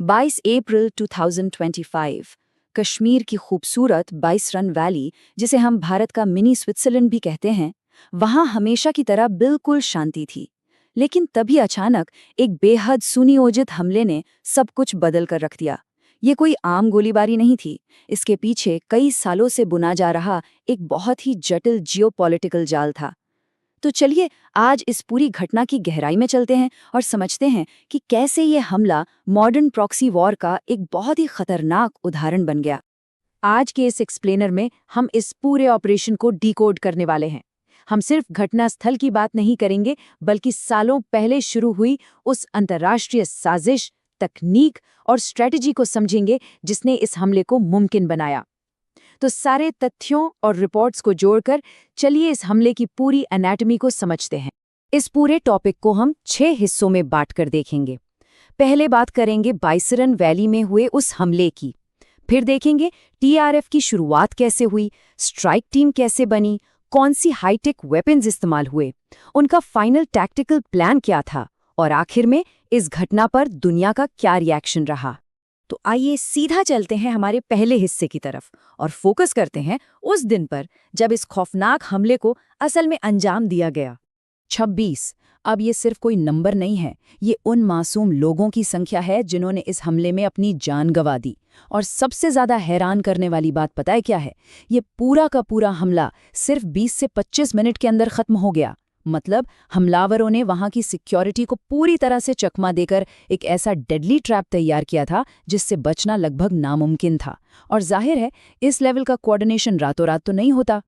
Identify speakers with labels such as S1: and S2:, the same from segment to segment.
S1: 22 अप्रैल 2025 कश्मीर की खूबसूरत बाइसरन वैली, जिसे हम भारत का मिनी स्विट्जरलैंड भी कहते हैं, वहां हमेशा की तरह बिल्कुल शांति थी। लेकिन तभी अचानक एक बेहद सुनियोजित हमले ने सब कुछ बदल कर रख दिया। ये कोई आम गोलीबारी नहीं थी। इसके पीछे कई सालों से बुना जा रहा एक बहुत ही जटिल जियोपॉलिटिकल जाल था। तो चलिए आज इस पूरी घटना की गहराई में चलते हैं और समझते हैं कि कैसे ये हमला मॉडर्न प्रॉक्सी वॉर का एक बहुत ही खतरनाक उदाहरण बन गया। आज के इस एक्सप्लेनर में हम इस पूरे ऑपरेशन को डिकोड करने वाले हैं। हम सिर्फ घटनास्थल की बात नहीं करेंगे, बल्कि सालों पहले शुरू हुई उस अंतर्राष्ट्रीय साजिश, तकनीक और स्ट्रेटजी को समझेंगे जिसने इस हमले को मुमकिन बनाया। तो सारे तथ्यों और रिपोर्ट्स को जोड़कर चलिए इस हमले की पूरी एनाटॉमी को समझते हैं। इस पूरे टॉपिक को हम 6 हिस्सों में बांटकर देखेंगे। पहले बात करेंगे बाइसरन वैली में हुए उस हमले की। फिर देखेंगे टीआरएफ की शुरुआत कैसे हुई, स्ट्राइक टीम कैसे बनी, कौन सी हाईटेक वेपन्स इस्तेमाल हुए, उनका फाइनल टैक्टिकल प्लान क्या था, और आखिर में इस घटना पर दुनिया का क्या रिएक्शन रहा। तो आइए सीधा चलते हैं हमारे पहले हिस्से की तरफ और फोकस करते हैं उस दिन पर जब इस खौफनाक हमले को असल में अंजाम दिया गया। 26। अब ये सिर्फ कोई नंबर नहीं है, ये उन मासूम लोगों की संख्या है जिन्होंने इस हमले में अपनी जान गंवा दी। और सबसे ज्यादा हैरान करने वाली बात पता है क्या है? ये पूरा का पूरा हमला सिर्फ 20 से 25 मिनट के अंदर खत्म हो गया। मतलब हमलावरों ने वहां की सिक्योरिटी को पूरी तरह से चकमा देकर एक ऐसा डेडली ट्रैप तैयार किया था जिससे बचना लगभग नामुमकिन था। और जाहिर है इस लेवल का कोऑर्डिनेशन रातों रात तो नहीं होता।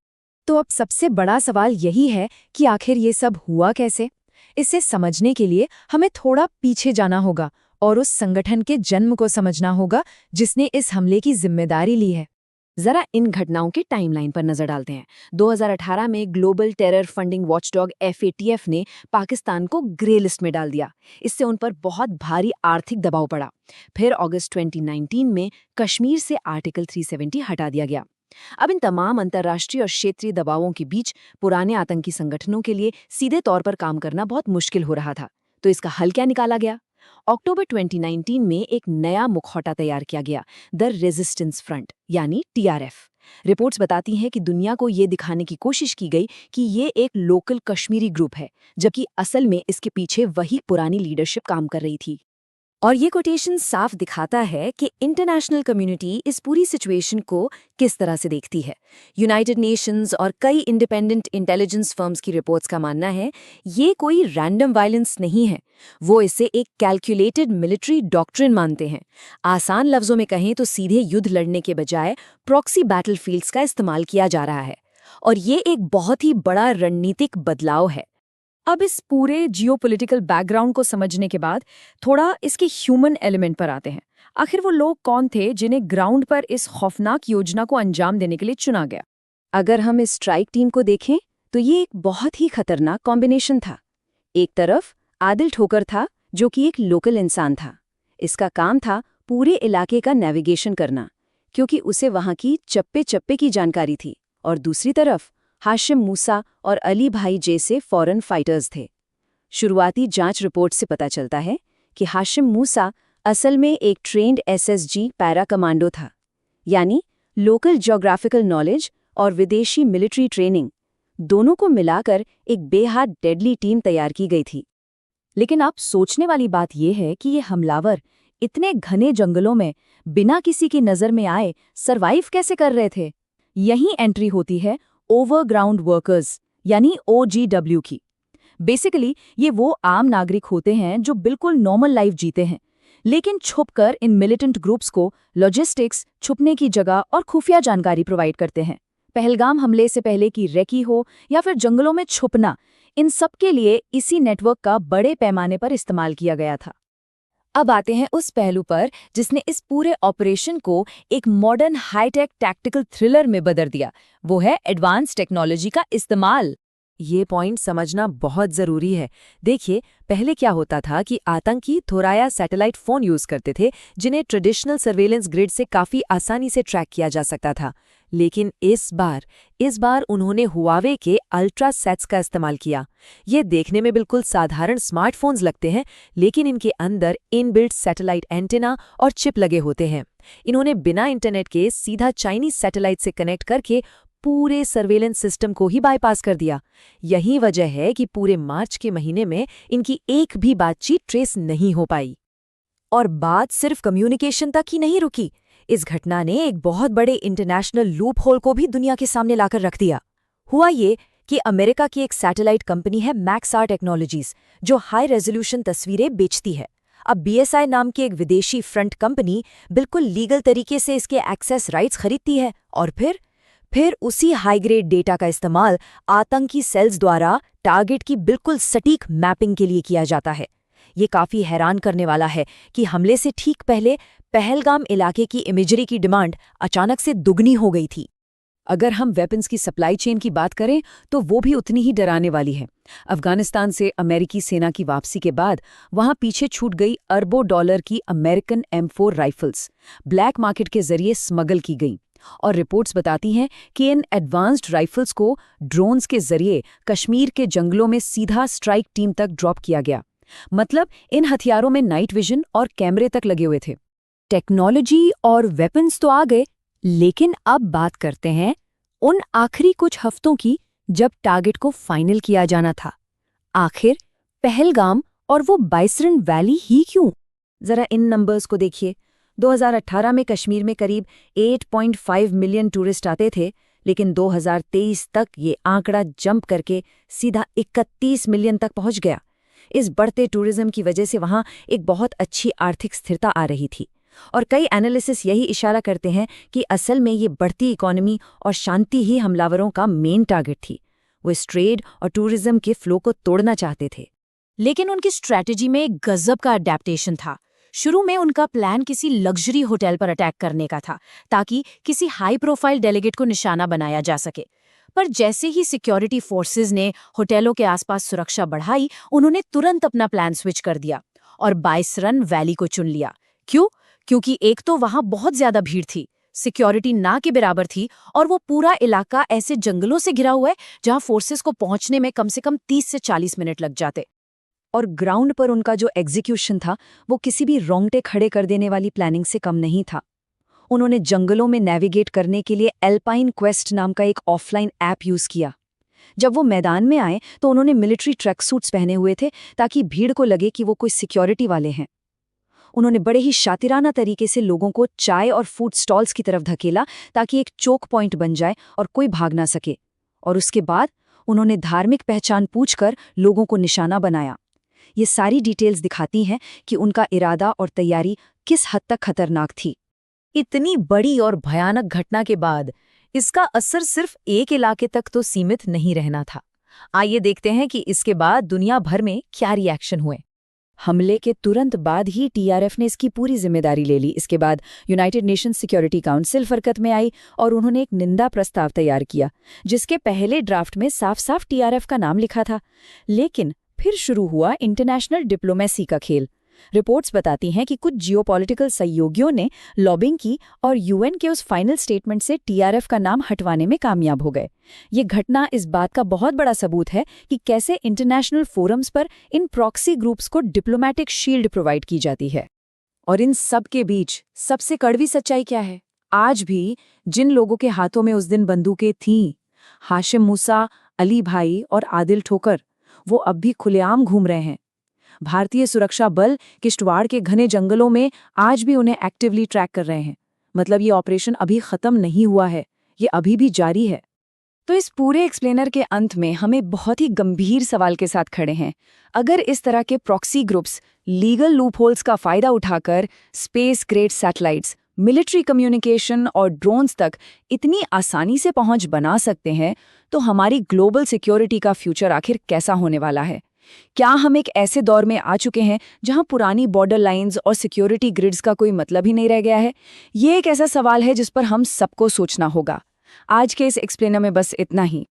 S1: तो अब सबसे बड़ा सवाल यही है कि आखिर ये सब हुआ कैसे। इसे समझने के लिए हमें थोड़ा पीछे जाना होगा और उस संगठन के जन्म को समझना होगा जिसने इस हमले की जिम्मेदारी ली है। जरा इन घटनाओं की टाइमलाइन पर नजर डालते हैं। 2018 में global terror funding watchdog FATF ने पाकिस्तान को ग्रे लिस्ट में डाल दिया। इससे उन पर बहुत भारी आर्थिक दबाव पड़ा। फिर अगस्त 2019 में कश्मीर से आर्टिकल 370 हटा दिया गया। अब इन तमाम अंतर्राष्ट्रीय और क्षेत्रीय दबावों के बीच पुराने आतंकी संगठनों के लिए सीधे तौर पर काम करना बहुत मुश्किल हो रहा था। तो इसका हल क्या निकाला गया? अक्टूबर 2019 में एक नया मुखौटा तैयार किया गया, द रेजिस्टेंस फ्रंट यानी TRF। रिपोर्ट्स बताती हैं कि दुनिया को ये दिखाने की कोशिश की गई कि ये एक लोकल कश्मीरी ग्रुप है, जबकि असल में इसके पीछे वही पुरानी लीडरशिप काम कर रही थी। और ये कोटेशन साफ दिखाता है कि इंटरनेशनल कम्युनिटी इस पूरी सिचुएशन को किस तरह से देखती है। यूनाइटेड नेशंस और कई इंडिपेंडेंट इंटेलिजेंस फर्म्स की रिपोर्ट्स का मानना है ये कोई रैंडम वायलेंस नहीं है। वो इसे एक कैलकुलेटेड मिलिट्री डॉक्ट्रिन मानते हैं। आसान लफ्जों में कहें तो सीधे युद्ध लड़ने के बजाय प्रॉक्सी बैटलफील्ड्स का इस्तेमाल किया जा रहा है। और ये एक बहुत ही बड़ा रणनीतिक बदलाव है। अब इस पूरे जियोपॉलिटिकल बैकग्राउंड को समझने के बाद थोड़ा इसके ह्यूमन एलिमेंट पर आते हैं। आखिर वो लोग कौन थे जिन्हें ग्राउंड पर इस खौफनाक योजना को अंजाम देने के लिए चुना गया? अगर हम इस स्ट्राइक टीम को देखें तो ये एक बहुत ही खतरनाक कॉम्बिनेशन था। एक तरफ आदिल ठोकर था, जो कि एक लोकल इंसान था। इसका काम था पूरे इलाके का नेविगेशन करना, क्योंकि उसे वहां की चप्पे चप्पे की जानकारी थी। और दूसरी तरफ हाशिम मूसा और अली भाई जैसे फॉरेन फाइटर्स थे। शुरुआती जांच रिपोर्ट से पता चलता है कि हाशिम मूसा असल में एक ट्रेंड SSG पैरा कमांडो था, यानी लोकल ज्योग्राफिकल नॉलेज और विदेशी मिलिट्री ट्रेनिंग दोनों को मिलाकर एक बेहद डेडली टीम तैयार की गई थी। लेकिन आप सोचने वाली बात यह है कि ये हमलावर इतने घने जंगलों में बिना किसी की नज़र में आए सरवाइव कैसे कर रहे थे? यहीं एंट्री होती है ओवरग्राउंड वर्कर्स यानी OGW की। बेसिकली ये वो आम नागरिक होते हैं जो बिल्कुल नॉर्मल लाइफ जीते हैं, लेकिन छुपकर इन मिलिटेंट ग्रुप्स को लॉजिस्टिक्स, छुपने की जगह और खुफिया जानकारी प्रोवाइड करते हैं। पहलगाम हमले से पहले की रेकी हो या फिर जंगलों में छुपना, इन सब के लिए इसी नेटवर्क का बड़े पैमाने पर इस्तेमाल किया गया था। अब आते हैं उस पहलू पर जिसने इस पूरे ऑपरेशन को एक मॉडर्न हाईटेक टैक्टिकल थ्रिलर में बदल दिया। वो है एडवांस टेक्नोलॉजी का इस्तेमाल। ये पॉइंट समझना बहुत जरूरी है। देखिए, पहले क्या होता था कि आतंकी थोराया सैटेलाइट फोन यूज करते थे, जिन्हें ट्रेडिशनल सर्वेलेंस ग्रिड से काफी आसानी से ट्रैक किया जा सकता था।
S2: लेकिन इस बार उन्होंने हुआवे के अल्ट्रा सेट्स का इस्तेमाल किया। ये देखने में बिल्कुल साधारण स्मार्टफोन्स लगते हैं, लेकिन इनके अंदर इनबिल्ट सैटेलाइट एंटेना और चिप लगे होते हैं। इन्होंने बिना इंटरनेट के सीधा चाइनीज सैटेलाइट से कनेक्ट करके पूरे सर्वेलेंस सिस्टम को ही बाईपास कर दिया। यही वजह है कि पूरे मार्च के महीने में इनकी एक भी बातचीत ट्रेस नहीं हो पाई। और बात सिर्फ कम्युनिकेशन तक ही नहीं रुकी। इस घटना ने एक बहुत बड़े इंटरनेशनल लूप होल को भी दुनिया के सामने लाकर रख दिया। हुआ ये कि अमेरिका की एक सैटेलाइट कंपनी है मैक्सआर टेक्नोलॉजीज, जो हाई रेजोल्यूशन तस्वीरें बेचती है। अब बीएसआई नाम की एक विदेशी फ्रंट कंपनी बिल्कुल लीगल तरीके से इसके एक्सेस राइट्स खरीदती है और फिर उसी हाई ग्रेड डेटा का इस्तेमाल आतंकी सेल्स द्वारा टारगेट की बिल्कुल सटीक मैपिंग के लिए किया जाता है। ये काफी हैरान करने वाला है कि हमले से ठीक पहले पहलगाम इलाके की इमेजरी की डिमांड अचानक से दुगनी हो गई थी।
S1: अगर हम वेपन्स की सप्लाई चेन की बात करें तो वो भी उतनी ही डराने वाली है। अफगानिस्तान से अमेरिकी सेना की वापसी के बाद वहां पीछे छूट गई अरबों डॉलर की American M4 rifles black market के जरिए स्मगल की गईं। और रिपोर्ट्स बताती हैं कि इन एडवांस्ड राइफल्स को ड्रोन्स के जरिए कश्मीर के जंगलों में सीधा स्ट्राइक टीम तक ड्रॉप किया गया। मतलब इन हथियारों में नाइट विजन और कैमरे तक लगे हुए थे। टेक्नोलॉजी और वेपन्स तो आ गए, लेकिन अब बात करते हैं उन आखिरी कुछ हफ्तों की जब टारगेट को फाइनल किया जाना था। आखिर पहलगाम और वो बाइसरन वैली ही क्यों? जरा इन नंबर्स को देखिए। 2018 में कश्मीर में करीब 8.5 मिलियन टूरिस्ट आते थे, लेकिन 2023 तक ये आंकड़ा जंप करके सीधा 31 मिलियन तक पहुंच गया। इस बढ़ते टूरिज्म की वजह से वहां एक बहुत अच्छी आर्थिक स्थिरता आ रही थी। और कई एनालिसिस यही इशारा करते हैं कि असल में ये बढ़ती इकोनॉमी और शांति ही हमलावरों का मेन टारगेट थी। वो इस ट्रेड और टूरिज्म के फ्लो को तोड़ना चाहते थे।
S3: लेकिन उनकी स्ट्रैटेजी में एक गजब का अडैप्टेशन था। शुरू में उनका प्लान किसी लग्जरी होटल पर अटैक करने का था, ताकि किसी हाई प्रोफाइल डेलीगेट को निशाना बनाया जा सके। पर जैसे ही सिक्योरिटी फोर्सेज ने होटलों के आसपास सुरक्षा बढ़ाई, उन्होंने तुरंत अपना प्लान स्विच कर दिया और बाइसरन वैली को चुन लिया। क्यों? क्योंकि एक तो वहां बहुत ज्यादा भीड़ थी, सिक्योरिटी ना के बराबर थी, और वो पूरा इलाका ऐसे जंगलों से घिरा हुआ है जहां फोर्सेस को पहुंचने में कम से कम 30 से 40 मिनट लग जाते।
S1: और ग्राउंड पर उनका जो एग्जीक्यूशन था वो किसी भी रोंगटे खड़े कर देने वाली प्लानिंग से कम नहीं था। उन्होंने जंगलों में नेविगेट करने के लिए एल्पाइन क्वेस्ट नाम का एक ऑफलाइन ऐप यूज किया। जब वो मैदान में आए तो उन्होंने मिलिट्री ट्रैक सूट्स पहने हुए थे, ताकि भीड़ को लगे कि वो कोई सिक्योरिटी वाले हैं। उन्होंने बड़े ही शातिराना तरीके से लोगों को चाय और फूड स्टॉल्स की तरफ धकेला, ताकि एक चोक पॉइंट बन जाए और कोई भाग ना सके। और उसके बाद उन्होंने धार्मिक पहचान पूछकर लोगों को निशाना बनाया। ये सारी डिटेल्स दिखाती हैं कि उनका इरादा और तैयारी किस हद तक खतरनाक थी।
S2: इतनी बड़ी और भयानक घटना के बाद इसका असर सिर्फ एक इलाके तक तो सीमित नहीं रहना था। आइए देखते हैं कि इसके बाद दुनिया भर में क्या रिएक्शन हुए।
S1: हमले के तुरंत बाद ही टीआरएफ ने इसकी पूरी जिम्मेदारी ले ली। इसके बाद यूनाइटेड नेशंस सिक्योरिटी काउंसिल हरकत में आई और उन्होंने एक निंदा प्रस्ताव तैयार किया, जिसके पहले ड्राफ्ट में साफ साफ टीआरएफ का नाम लिखा था। लेकिन फिर शुरू हुआ इंटरनेशनल डिप्लोमेसी का खेल। रिपोर्ट्स बताती हैं कि कुछ जियोपॉलिटिकल सहयोगियों ने लॉबिंग की और यूएन के उस फाइनल स्टेटमेंट से टीआरएफ का नाम हटवाने में कामयाब हो गए। ये घटना इस बात का बहुत बड़ा सबूत है कि कैसे इंटरनेशनल फोरम्स पर इन प्रॉक्सी ग्रुप्स को डिप्लोमैटिक शील्ड प्रोवाइड की जाती है। और इन सब के बीच सबसे कड़वी सच्चाई क्या है? आज भी जिन लोगों के हाथों में उस दिन बंदूकें थीं, हाशिम मूसा, अली भाई और आदिल ठोकर, वो अब भी खुलेआम घूम रहे हैं। भारतीय सुरक्षा बल किश्तवाड़ के घने जंगलों में आज भी उन्हें एक्टिवली ट्रैक कर रहे हैं। मतलब ये ऑपरेशन अभी खत्म नहीं हुआ है, ये अभी भी जारी है। तो इस पूरे एक्सप्लेनर के अंत में हमें बहुत ही गंभीर सवाल के साथ खड़े हैं। अगर इस तरह के प्रॉक्सी ग्रुप्स लीगल लूपहोल्स का फायदा उठाकर space grade satellites, military communication और ड्रोन्स तक इतनी आसानी से पहुंच बना सकते हैं, तो हमारी ग्लोबल सिक्योरिटी का फ्यूचर आखिर कैसा होने वाला है? क्या हम एक ऐसे दौर में आ चुके हैं जहां पुरानी बॉर्डर लाइंस और सिक्योरिटी ग्रिड्स का कोई मतलब ही नहीं रह गया है? ये एक ऐसा सवाल है जिस पर हम सबको सोचना होगा। आज के इस एक्सप्लेनर में बस इतना ही।